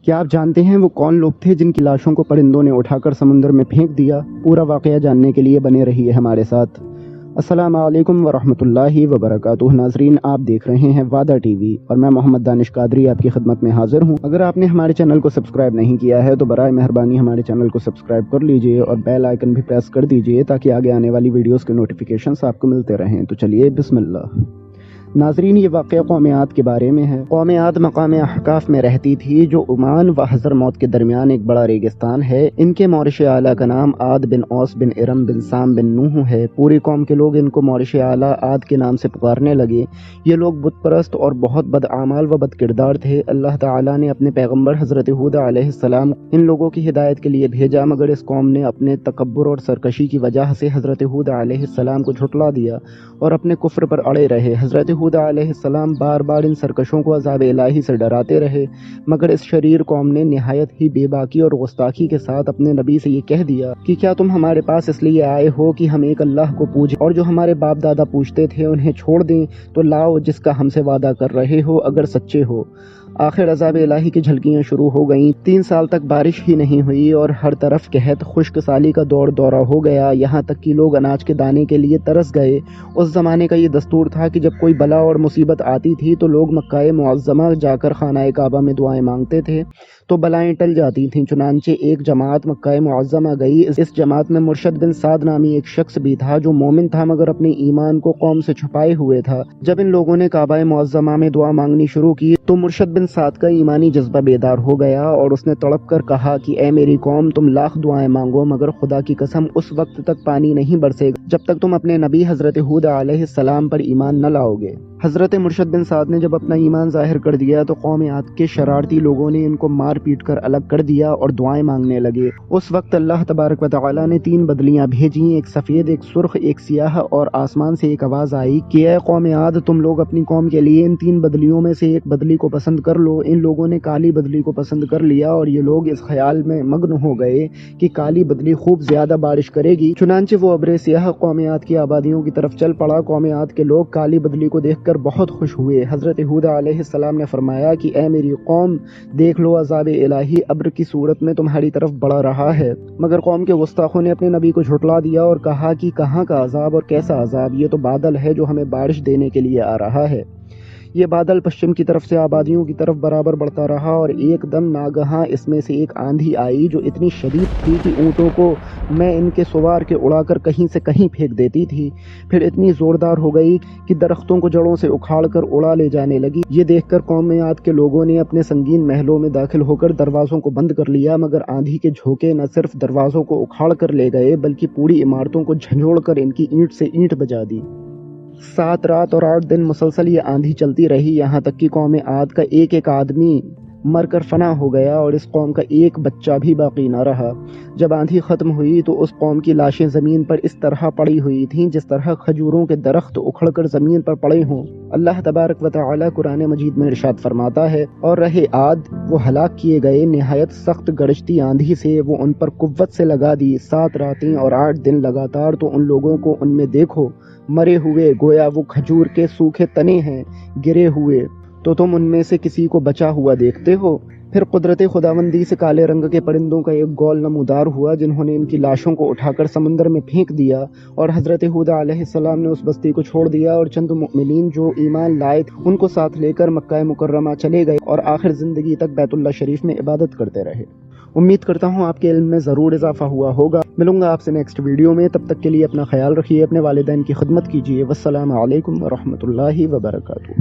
کیا آپ جانتے ہیں وہ کون لوگ تھے جن کی لاشوں کو پرندوں نے اٹھا کر سمندر میں پھینک دیا؟ پورا واقعہ جاننے کے لیے بنے رہیے ہمارے ساتھ۔ السلام علیکم ورحمۃ اللہ وبرکاتہ۔ ناظرین، آپ دیکھ رہے ہیں وادہ ٹی وی اور میں محمد دانش قادری آپ کی خدمت میں حاضر ہوں۔ اگر آپ نے ہمارے چینل کو سبسکرائب نہیں کیا ہے تو برائے مہربانی ہمارے چینل کو سبسکرائب کر لیجئے اور بیل آئیکن بھی پریس کر دیجئے تاکہ آگے آنے والی ویڈیوز کے نوٹیفیکیشنز آپ کو ملتے رہیں۔ تو چلیے بسم اللہ۔ ناظرین، یہ واقعہ قوم عاد کے بارے میں ہے۔ قوم عاد مقام احقاف میں رہتی تھی جو عمان و حضرموت کے درمیان ایک بڑا ریگستان ہے۔ ان کے مورث اعلیٰ کا نام عاد بن اوس بن ارم بن سام بن نوح ہے۔ پوری قوم کے لوگ ان کو مورث اعلیٰ عاد کے نام سے پکارنے لگے۔ یہ لوگ بت پرست اور بہت بد اعمال و بد کردار تھے۔ اللہ تعالیٰ نے اپنے پیغمبر حضرت ہود علیہ السلام ان لوگوں کی ہدایت کے لیے بھیجا، مگر اس قوم نے اپنے تکبر اور سرکشی کی وجہ سے حضرت ہود علیہ السلام کو جھٹلا دیا اور اپنے کفر پر اڑے رہے۔ حضرت ہود علیہ السلام بار بار ان سرکشوں کو عذاب الہی سے ڈراتے رہے، مگر اس شریر قوم نے نہایت ہی بے باکی اور گستاخی کے ساتھ اپنے نبی سے یہ کہہ دیا کہ کیا تم ہمارے پاس اس لیے آئے ہو کہ ہم ایک اللہ کو پوجیں اور جو ہمارے باپ دادا پوجتے تھے انہیں چھوڑ دیں؟ تو لاؤ جس کا ہم سے وعدہ کر رہے ہو اگر سچے ہو۔ آخر عذاب الہی کی جھلکیاں شروع ہو گئیں۔ 3 سال تک بارش ہی نہیں ہوئی اور ہر طرف قحط خشک سالی کا دورہ ہو گیا، یہاں تک کہ لوگ اناج کے دانے کے لیے ترس گئے۔ اس زمانے کا یہ دستور تھا کہ جب کوئی بلا اور مصیبت آتی تھی تو لوگ مکہ معظمہ جا کر خانہ کعبہ میں دعائیں مانگتے تھے تو بلائیں ٹل جاتی تھیں۔ چنانچہ ایک جماعت مکہ معظمہ گئی۔ اس جماعت میں مرشد بن سعد نامی ایک شخص بھی تھا جو مومن تھا مگر اپنے ایمان کو قوم سے چھپائے ہوئے تھا۔ جب ان لوگوں نے کعبہ معظمہ میں دعا مانگنی شروع کی تو مرشد بن سعد کا ایمانی جذبہ بیدار ہو گیا اور اس نے تڑپ کر کہا کہ اے میری قوم، تم لاکھ دعائیں مانگو مگر خدا کی قسم اس وقت تک پانی نہیں برسے گا جب تک تم اپنے نبی حضرت ہود علیہ السلام پر ایمان نہ لاؤ گے۔ حضرت مرشد بن سعد نے جب اپنا ایمان ظاہر کر دیا تو قوم عاد کے شرارتی لوگوں نے ان کو مار پیٹ کر الگ کر دیا اور دعائیں مانگنے لگے۔ اس وقت اللہ تبارک و تعالی نے 3 بدلیاں بھیجیں، ایک سفید، ایک سرخ، ایک سیاہ، اور آسمان سے ایک آواز آئی کہ اے قوم عاد، تم لوگ اپنی قوم کے لیے ان 3 بدلیوں میں سے ایک بدلی کو پسند کر لو۔ ان لوگوں نے کالی بدلی کو پسند کر لیا اور یہ لوگ اس خیال میں مگن ہو گئے کہ کالی بدلی خوب زیادہ بارش کرے گی، چنانچہ وہ ابر سیاہ قوم عاد کی آبادیوں کی طرف چل پڑا۔ قوم عاد کے لوگ کالی بدلی کو دیکھ کر بہت خوش ہوئے۔ حضرت ہود علیہ السلام نے فرمایا کہ اے میری قوم، دیکھ لو عذاب الہی ابر کی صورت میں تمہاری طرف بڑھ رہا ہے۔ مگر قوم کے گستاخوں نے اپنے نبی کو جھٹلا دیا اور کہا کہ کہاں کا عذاب اور کیسا عذاب، یہ تو بادل ہے جو ہمیں بارش دینے کے لیے آ رہا ہے۔ یہ بادل پشچم کی طرف سے آبادیوں کی طرف برابر بڑھتا رہا اور ایک دم ناگہاں اس میں سے ایک آندھی آئی جو اتنی شدید تھی کہ اونٹوں کو میں ان کے سوار کے اڑا کر کہیں سے کہیں پھینک دیتی تھی، پھر اتنی زوردار ہو گئی کہ درختوں کو جڑوں سے اکھاڑ کر اڑا لے جانے لگی۔ یہ دیکھ کر قوم عاد کے لوگوں نے اپنے سنگین محلوں میں داخل ہو کر دروازوں کو بند کر لیا، مگر آندھی کے جھونکے نہ صرف دروازوں کو اکھاڑ کر لے گئے بلکہ پوری عمارتوں کو جھنجھوڑ کر ان کی اینٹ سے اینٹ بجا دی۔ 7 رات اور 8 دن مسلسل یہ آندھی چلتی رہی، یہاں تک کہ قوم عاد کا ایک ایک آدمی مر کر فنا ہو گیا اور اس قوم کا ایک بچہ بھی باقی نہ رہا۔ جب آندھی ختم ہوئی تو اس قوم کی لاشیں زمین پر اس طرح پڑی ہوئی تھیں جس طرح کھجوروں کے درخت اکھڑ کر زمین پر پڑے ہوں۔ اللہ تبارک و تعالی قرآن مجید میں ارشاد فرماتا ہے، اور رہے عاد، وہ ہلاک کیے گئے نہایت سخت گرجتی آندھی سے، وہ ان پر قوت سے لگا دی 7 راتیں اور 8 دن لگاتار، تو ان لوگوں کو ان میں دیکھو مرے ہوئے گویا وہ کھجور کے سوکھے تنے ہیں گرے ہوئے، تو تم ان میں سے کسی کو بچا ہوا دیکھتے ہو؟ پھر قدرت خداوندی سے کالے رنگ کے پرندوں کا ایک گول نمودار ہوا جنہوں نے ان کی لاشوں کو اٹھا کر سمندر میں پھینک دیا، اور حضرت ہود علیہ السلام نے اس بستی کو چھوڑ دیا اور چند مؤمنین جو ایمان لائے ان کو ساتھ لے کر مکہ مکرمہ چلے گئے اور آخر زندگی تک بیت اللہ شریف میں عبادت کرتے رہے۔ امید کرتا ہوں آپ کے علم میں ضرور اضافہ ہوا ہوگا۔ ملوں گا آپ سے نیکسٹ ویڈیو میں، تب تک کے لیے اپنا خیال رکھیے، اپنے والدین کی خدمت کیجیے۔ والسلام علیکم ورحمۃ اللہ وبرکاتہ۔